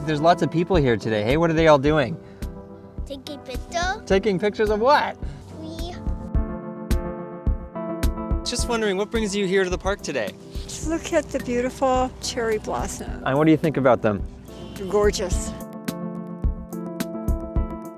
there's lots of people here today. Hey, what are they all doing? Taking pictures. Taking pictures of what? We Just wondering, what brings you here to the park today? Just look at the beautiful cherry blossom. And what do you think about them? They're gorgeous.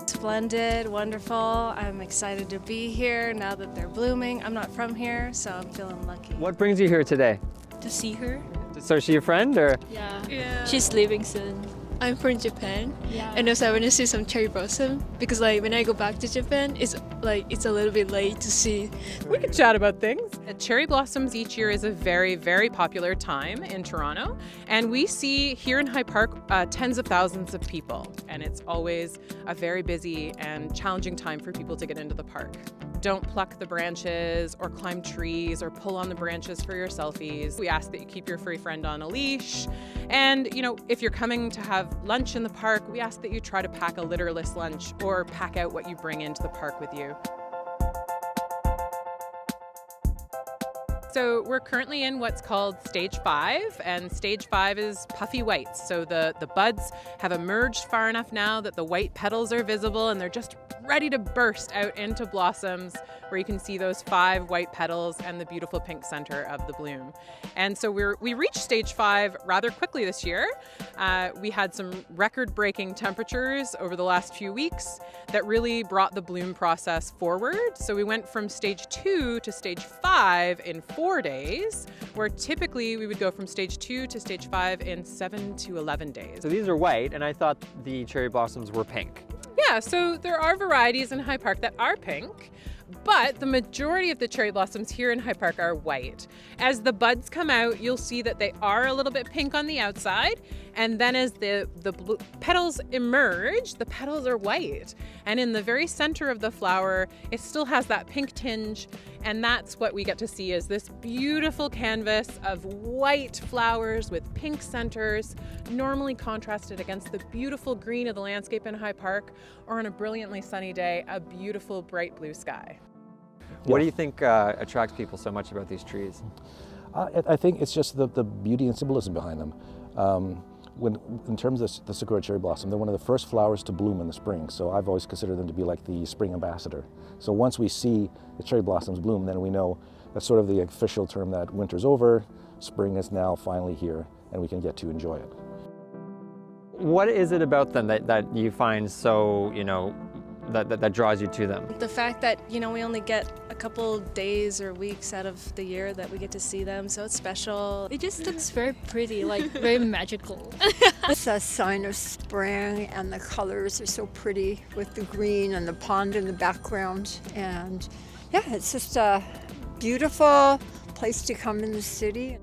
Splendid, wonderful. I'm excited to be here now that they're blooming. I'm not from here, so I'm feeling lucky. What brings you here today? To see her. So is she a friend or? Yeah. She's leaving soon. I'm from Japan. Yeah. And also I want to see some cherry blossom because like when I go back to Japan, it's a little bit late to see. We could chat about things. Cherry blossoms each year is a very, very popular time in Toronto. And we see here in Hyde Park tens of thousands of people. And it's always a very busy and challenging time for people to get into the park. Don't pluck the branches or climb trees or pull on the branches for your selfies. We ask that you keep your furry friend on a leash. And, if you're coming to have lunch in the park, we ask that you try to pack a litterless lunch or pack out what you bring into the park with you. So we're currently in what's called stage 5, and stage 5 is puffy whites. So the buds have emerged far enough now that the white petals are visible and they're just ready to burst out into blossoms where you can see those 5 white petals and the beautiful pink center of the bloom. And so we reached stage 5 rather quickly this year. We had some record-breaking temperatures over the last few weeks that really brought the bloom process forward. So we went from stage 2 to stage 5 in 4 days, where typically we would go from stage 2 to stage 5 in 7 to 11 days. So these are white, and I thought the cherry blossoms were pink. Yeah, so there are varieties in Hyde Park that are pink, but the majority of the cherry blossoms here in Hyde Park are white. As the buds come out, you'll see that they are a little bit pink on the outside, and then as the petals emerge, the petals are white. And in the very center of the flower, it still has that pink tinge, and that's what we get to see is this beautiful canvas of white flowers with pink centers, normally contrasted against the beautiful green of the landscape in Hyde Park, or on a brilliantly sunny day, a beautiful bright blue sky. What do you think attracts people so much about these trees? I think it's just the beauty and symbolism behind them. In terms of the Sakura cherry blossom, they're one of the first flowers to bloom in the spring, so I've always considered them to be like the spring ambassador. So once we see the cherry blossoms bloom, then we know that's sort of the official term that winter's over, spring is now finally here, and we can get to enjoy it. What is it about them that you find so, that draws you to them? The fact that, we only get a couple days or weeks out of the year that we get to see them, so it's special. It just looks very pretty, like very magical. It's a sign of spring, and the colors are so pretty with the green and the pond in the background. And yeah, it's just a beautiful place to come in the city.